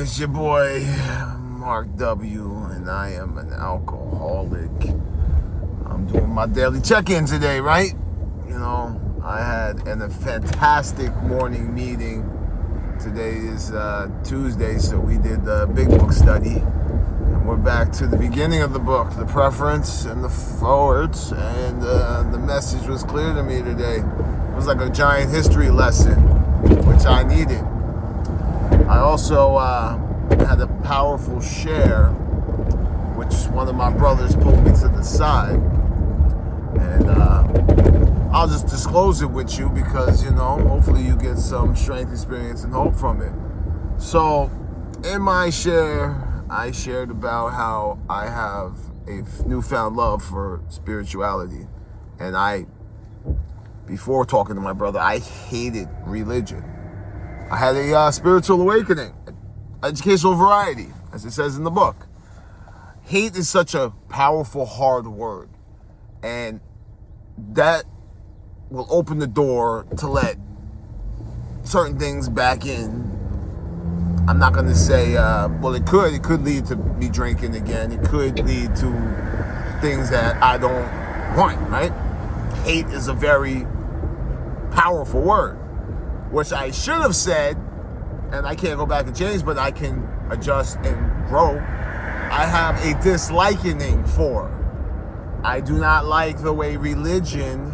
It's your boy, Mark W., and I am an alcoholic. I'm doing my daily check-in today, right? You know, I had a fantastic morning meeting. Today is Tuesday, so we did the big book study. And we're back to the beginning of the book, the preference and the forwards, and the message was clear to me today. It was like a giant history lesson, which I needed. I also had a powerful share, which one of my brothers pulled me to the side. And I'll just disclose it with you because, you know, hopefully you get some strength, experience, and hope from it. So, in my share, I shared about how I have a newfound love for spirituality. And before talking to my brother, I hated religion. I had a spiritual awakening, educational variety, as it says in the book. Hate is such a powerful, hard word. And that will open the door to let certain things back in. I'm not going to say, well, it could lead to me drinking again. It could lead to things that I don't want, right? Hate is a very powerful word, which I should have said, and I can't go back and change, but I can adjust and grow. I have a disliking for. I do not like the way religion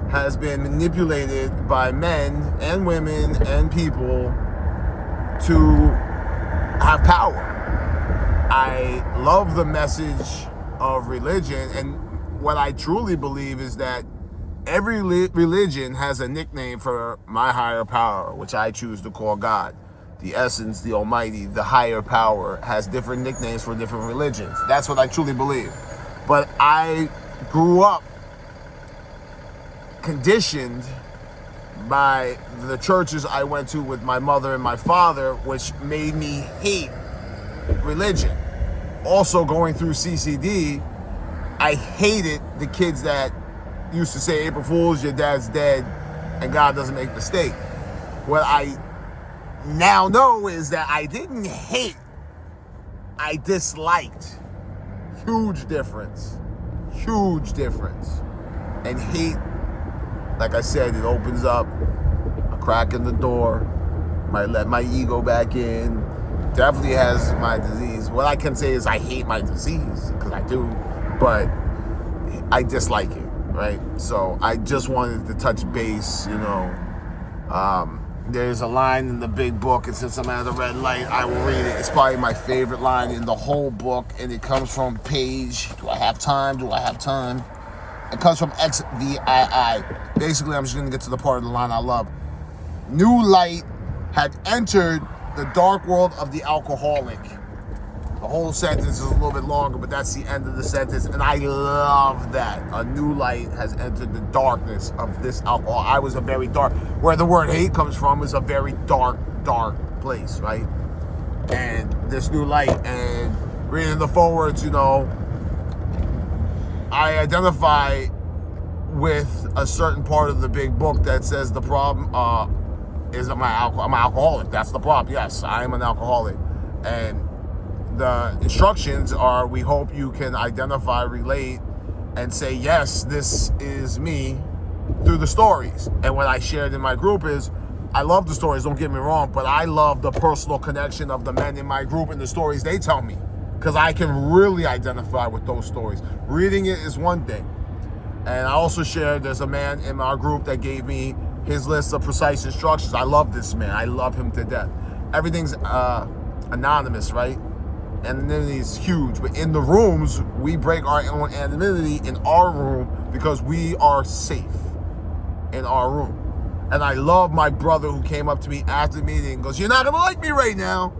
has been manipulated by men and women and people to have power. I love the message of religion, and what I truly believe is that every religion has a nickname for my higher power, which I choose to call God. The essence, the almighty, the higher power has different nicknames for different religions. That's what I truly believe. But I grew up conditioned by the churches I went to with my mother and my father, which made me hate religion. Also, going through CCD, I hated the kids that used to say, April Fools, your dad's dead, and God doesn't make mistakes. What I now know is that I didn't hate, I disliked. Huge difference. Huge difference. And hate, like I said, it opens up a crack in the door, might let my ego back in. Definitely has my disease. What I can say is I hate my disease, because I do, but I dislike it. Right? So I just wanted to touch base, you know. There's a line in the big book, and since I'm at a red light, I will read it. It's probably my favorite line in the whole book, and it comes from page, do I have time? It comes from XVII. Basically, I'm just going to get to the part of the line I love. New light had entered the dark world of the alcoholic. The whole sentence is a little bit longer, but that's the end of the sentence, and I love that. A new light has entered the darkness of this alcohol. I was a very dark, where the word hate comes from is a very dark place, right? And this new light, and reading the forwards, you know, I identify with a certain part of the big book that says the problem is I'm an alcoholic. That's the problem. Yes, I am an alcoholic. And the instructions are, we hope you can identify, relate, and say, yes, this is me through the stories. And what I shared in my group is, I love the stories, don't get me wrong, but I love the personal connection of the men in my group and the stories they tell me, because I can really identify with those stories. Reading it is one thing. And I also shared, there's a man in our group that gave me his list of precise instructions. I love this man. I love him to death. Everything's anonymous, right? Anonymity is huge, but in the rooms, we break our own anonymity in our room because we are safe in our room. And I love my brother who came up to me after the meeting and goes, you're not going to like me right now.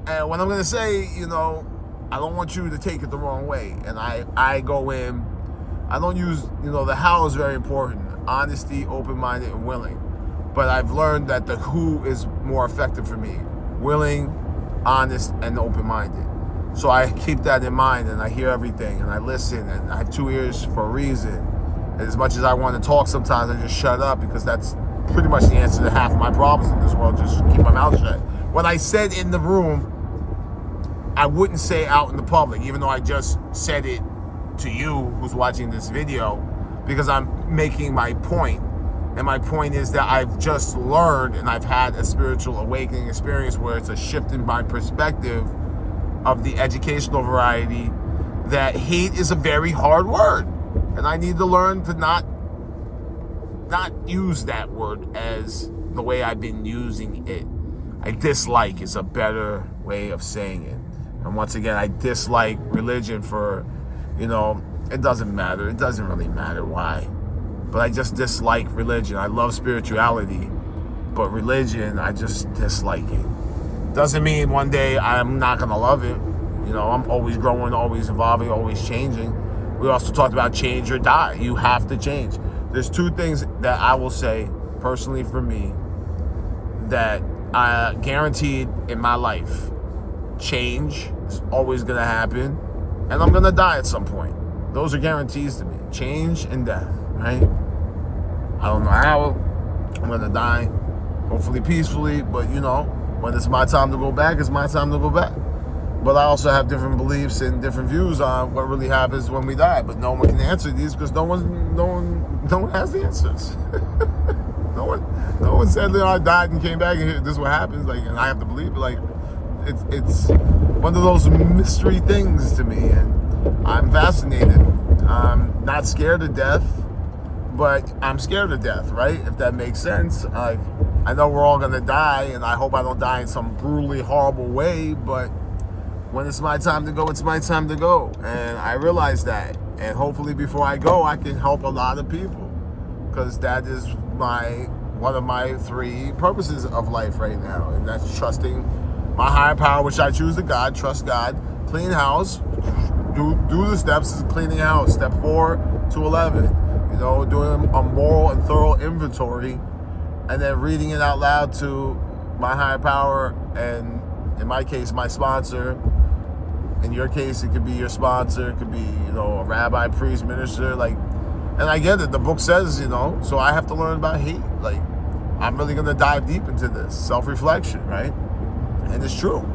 And what I'm going to say, you know, I don't want you to take it the wrong way. And I go in, I don't use, you know, the how is very important. Honesty, open-minded, and willing. But I've learned that the who is more effective for me. Willing, honest, and open-minded. So I keep that in mind, and I hear everything, and I listen, and I have two ears for a reason. And as much as I want to talk, sometimes I just shut up, because that's pretty much the answer to half of my problems in this world. Just keep my mouth shut. what I said in the room, I wouldn't say out in the public, even though I just said it to you who's watching this video, because I'm making my point. And my point is that I've just learned, and I've had a spiritual awakening experience where it's a shift in my perspective of the educational variety, that hate is a very hard word. And I need to learn to not use that word as the way I've been using it. I dislike is a better way of saying it. And once again, I dislike religion for, it doesn't matter. It doesn't really matter why. But I just dislike religion. I love spirituality, but religion, I just dislike it. Doesn't mean one day I'm not going to love it. I'm always growing, always evolving, always changing. We also talked about change or die. You have to change. There's two things that I will say personally for me that I guaranteed in my life. Change is always going to happen, and I'm going to die at some point. Those are guarantees to me. Change and death, right? I don't know how I'm going to die, hopefully peacefully, but when it's my time to go back, it's my time to go back. But I also have different beliefs and different views on what really happens when we die. But no one can answer these because no one has the answers. No one said that I died and came back and this is what happens. And I have to believe it. It's one of those mystery things to me, and I'm fascinated. I'm not scared of death, but I'm scared of death, right? If that makes sense. I know we're all gonna die, and I hope I don't die in some brutally horrible way, but when it's my time to go, it's my time to go. And I realize that. And hopefully before I go, I can help a lot of people. Because that is one of my 3 purposes of life right now. And that's trusting my higher power, which I choose to God, trust God, clean house, do the steps of cleaning house, step 4 to 11. Doing a moral and thorough inventory, and then reading it out loud to my higher power, and in my case, my sponsor. In your case, it could be your sponsor. It could be, a rabbi, priest, minister. And I get it. The book says, so I have to learn about hate. I'm really going to dive deep into this. Self-reflection, right? And it's true.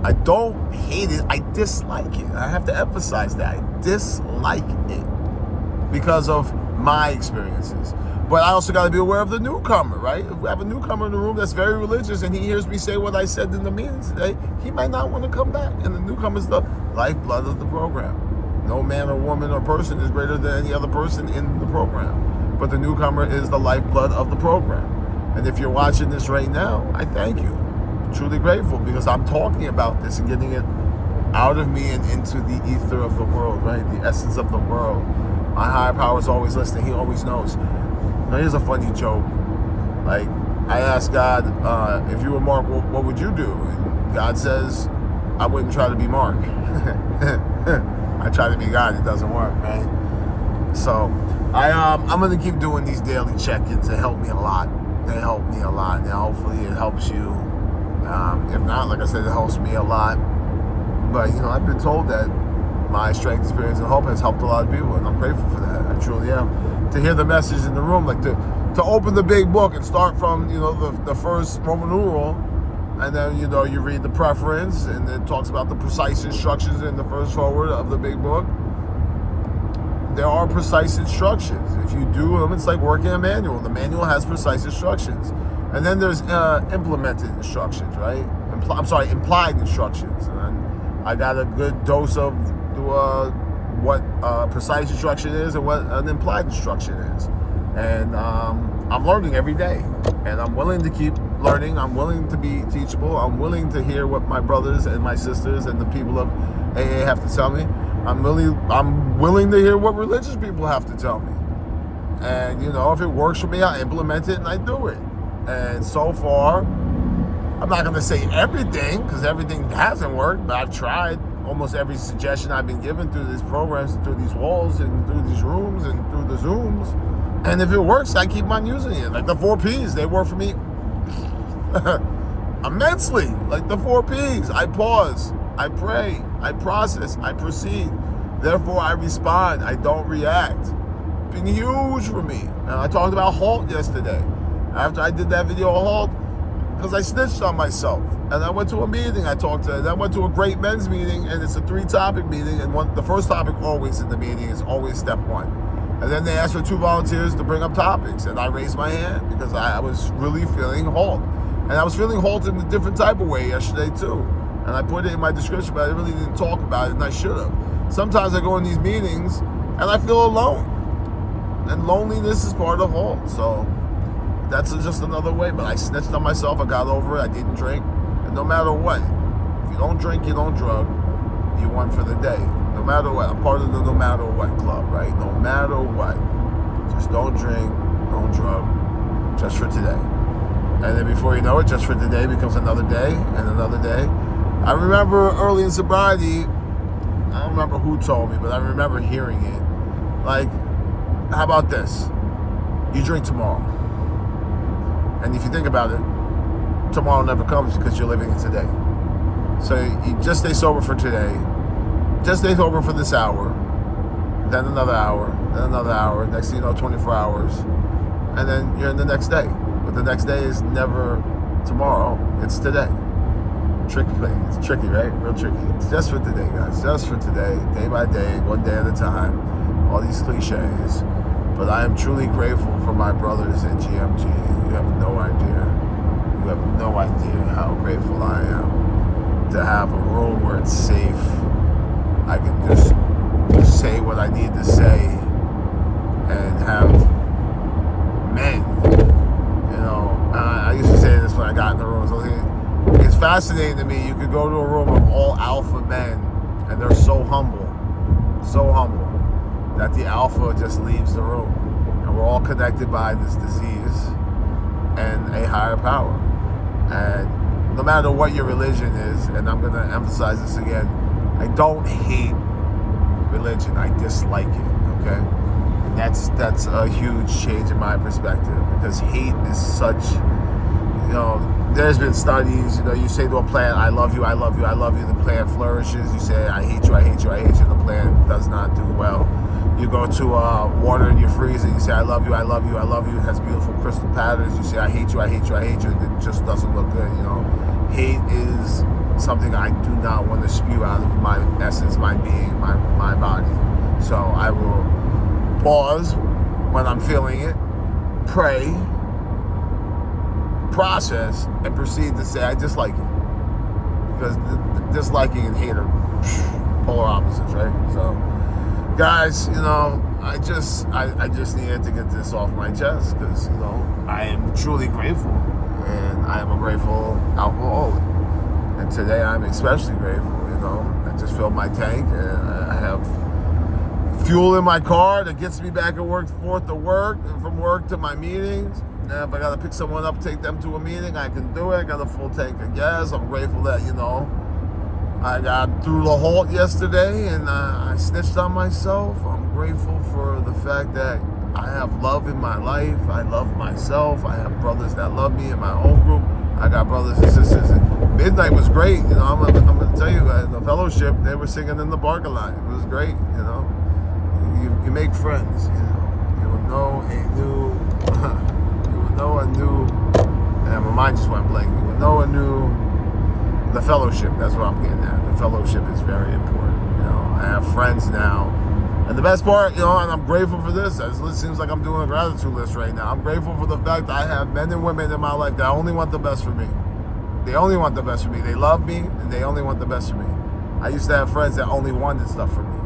I don't hate it. I dislike it. I have to emphasize that. I dislike it because of my experiences. But I also got to be aware of the newcomer, right? If we have a newcomer in the room that's very religious and he hears me say what I said in the meeting today, he might not want to come back. And the newcomer is the lifeblood of the program. No man or woman or person is greater than any other person in the program. But the newcomer is the lifeblood of the program. And if you're watching this right now, I thank you. I'm truly grateful because I'm talking about this and getting it out of me and into the ether of the world, right? The essence of the world. My higher power is always listening. He always knows. Now, here's a funny joke. I asked God, if you were Mark, what would you do? And God says, I wouldn't try to be Mark. I try to be God. It doesn't work, right? So I'm going to keep doing these daily check-ins. They help me a lot. Now, hopefully it helps you. If not, like I said, it helps me a lot. But, I've been told that my strength, experience, and hope has helped a lot of people, and I'm grateful for that. I truly am. To hear the message in the room, to open the big book and start from, the first Roman numeral, and then, you read the preference, and it talks about the precise instructions in the first forward of the big book. There are precise instructions. If you do them, it's like working a manual. The manual has precise instructions. And then there's implemented instructions, right? Implied instructions. And I got a good dose of what precise instruction is and what an implied instruction is. And I'm learning every day. And I'm willing to keep learning. I'm willing to be teachable. I'm willing to hear what my brothers and my sisters and the people of AA have to tell me. I'm willing to hear what religious people have to tell me. And, if it works for me, I implement it and I do it. And so far, I'm not going to say everything because everything hasn't worked, but I've tried almost every suggestion I've been given through these programs, and through these walls, and through these rooms, and through the Zooms. And if it works, I keep on using it. Like the 4 Ps, they work for me immensely. Like the 4 Ps, I pause, I pray, I process, I proceed. Therefore, I respond. I don't react. Been huge for me. And I talked about HALT yesterday. After I did that video on HALT, because I snitched on myself. And I went to a meeting, I went to a great men's meeting, and it's a 3-topic meeting, and the first topic always in the meeting is always step 1. And then they asked for 2 volunteers to bring up topics, and I raised my hand because I was really feeling HALT. And I was feeling HALT in a different type of way yesterday too. And I put it in my description, but I really didn't talk about it, and I should have. Sometimes I go in these meetings, and I feel alone. And loneliness is part of HALT, so that's just another way. But I snitched on myself, I got over it, I didn't drink. And no matter what, if you don't drink, you don't drug, you won for the day. No matter what, I'm part of the no matter what club, right? No matter what, just don't drink, don't drug, just for today. And then before you know it, just for today becomes another day and another day. I remember early in sobriety, I don't remember who told me, but I remember hearing it. Like, how about this? You drink tomorrow. And if you think about it, tomorrow never comes because you're living in today. So you just stay sober for today. Just stay sober for this hour. Then another hour. Then another hour. Next thing you know, 24 hours. And then you're in the next day. But the next day is never tomorrow. It's today. Tricky thing. It's tricky, right? Real tricky. It's just for today, guys. Just for today. Day by day. One day at a time. All these cliches. But I am truly grateful for my brothers at GMG. You have no idea. You have no idea how grateful I am to have a room where it's safe. I can just say what I need to say and have men. You know, I used to say this when I got in the room. So it's fascinating to me. You could go to a room of all alpha men, and they're so humble, that the alpha just leaves the room. And we're all connected by this disease and a higher power. And no matter what your religion is, and I'm going to emphasize this again, I don't hate religion, I dislike it, okay? And that's a huge change in my perspective, because hate is such, you know, there's been studies, you know, you say to a plant, I love you, I love you, I love you, the plant flourishes. You say, I hate you, I hate you, I hate you, the plant does not do well. You go to water in your freezer, you say, I love you, I love you, I love you, it has beautiful crystal patterns. You say, I hate you, I hate you, I hate you, and it just doesn't look good, you know. Hate is something I do not want to spew out of my essence, my being, my body. So I will pause when I'm feeling it, pray, process, and proceed to say I dislike it. Because disliking and hate are polar opposites, right? So, guys, you know, I just needed to get this off my chest, because, you know, I am truly grateful, and I am a grateful alcoholic. And today I'm especially grateful, you know. I just filled my tank, and I have fuel in my car that gets me back and forth to work, and from work to my meetings. And if I gotta pick someone up, take them to a meeting, I can do it. I got a full tank of gas. I'm grateful that, you know, I got through the HALT yesterday, and I snitched on myself. I'm grateful for the fact that I have love in my life. I love myself. I have brothers that love me in my own group. I got brothers and sisters. And midnight was great. You know, I'm gonna tell you, the fellowship, they were singing in the parking lot. It was great. You know, you make friends. You know, you will know a new, you will know a new. And my mind just went blank. You will know a new. The fellowship. That's what I'm getting at. The fellowship is very important. You know, I have friends now. And the best part, you know, and I'm grateful for this. It seems like I'm doing a gratitude list right now. I'm grateful for the fact that I have men and women in my life that only want the best for me. They only want the best for me. They love me, and they only want the best for me. I used to have friends that only wanted stuff for me.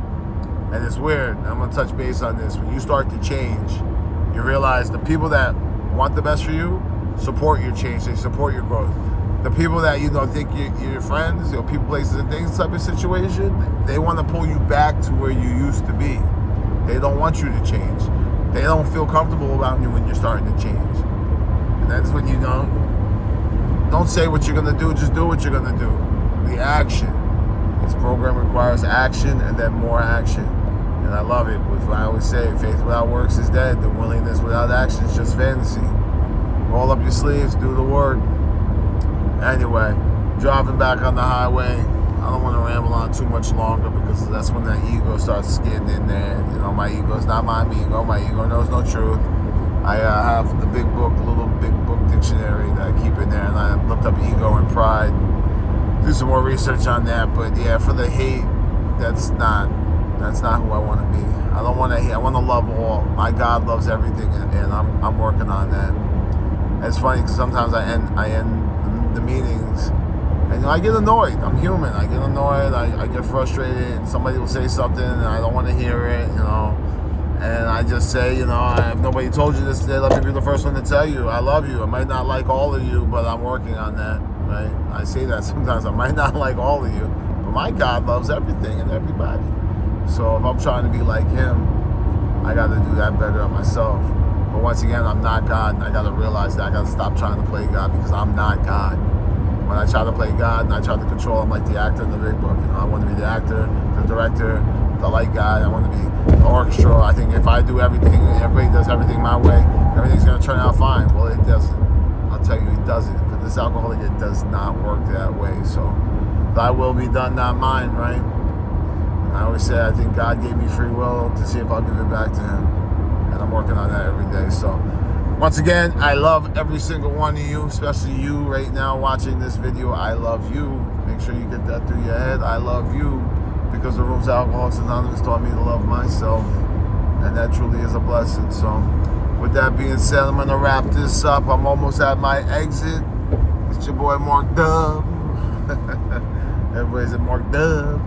And it's weird. I'm going to touch base on this. When you start to change, you realize the people that want the best for you support your change. They support your growth. The people that, you know, think you're your friends, you know, people, places, and things type of situation, they want to pull you back to where you used to be. They don't want you to change. They don't feel comfortable about you when you're starting to change. And that's when you know, don't say what you're going to do, just do what you're going to do. The action. This program requires action and then more action. And I love it. I always say, faith without works is dead. The willingness without action is just fantasy. Roll up your sleeves, do the work. Anyway, driving back on the highway, I don't want to ramble on too much longer, because that's when that ego starts getting in there. You know, my ego is not my ego. My ego knows no truth. I have the big book, little big book dictionary that I keep in there, and up ego and pride. Do some more research on that. But yeah, for the hate, that's not who I want to be. I don't want to hate. I want to love all. My God loves everything, and I'm working on that. It's funny because sometimes I end the meetings, and I get annoyed. I'm human. I get annoyed. I get frustrated, and somebody will say something, and I don't want to hear it, And I just say, if nobody told you this today, let me be the first one to tell you, I love you. I might not like all of you, but I'm working on that, right? I say that sometimes. I might not like all of you, but my God loves everything and everybody. So if I'm trying to be like him, I got to do that better on myself. But once again, I'm not God, and I got to realize that I got to stop trying to play God because I'm not God. When I try to play God and I try to control, I'm like the actor in the big book. I want to be the actor, the director, the light guy. I want to be the orchestra. I think if I do everything, everybody does everything my way, everything's going to turn out fine. Well, it doesn't. I'll tell you, it doesn't. For this alcoholic, it does not work that way. So, thy will be done, not mine, right? I always say I think God gave me free will to see if I'll give it back to him. And I'm working on that every day. So once again, I love every single one of you, especially you right now watching this video. I love you. Make sure you get that through your head. I love you because the Rooms Alcoholics Anonymous taught me to love myself. And that truly is a blessing. So with that being said, I'm going to wrap this up. I'm almost at my exit. It's your boy Mark Dub. Everybody's at Mark Dub.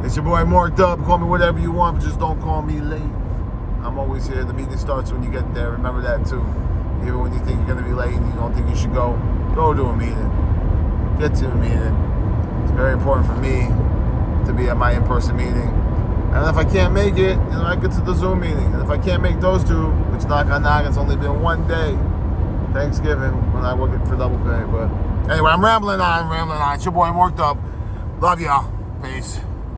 It's your boy Mark Dub. Call me whatever you want, but just don't call me late. I'm always here. The meeting starts when you get there. Remember that too. Even when you think you're going to be late and you don't think you should go to a meeting. Get to a meeting. It's very important for me to be at my in-person meeting. And if I can't make it, I get to the Zoom meeting. And if I can't make those two, which knock on knock, it's only been one day, Thanksgiving, when I work for double pay. But anyway, I'm rambling on. It's your boy Mark Dub. Love y'all. Peace.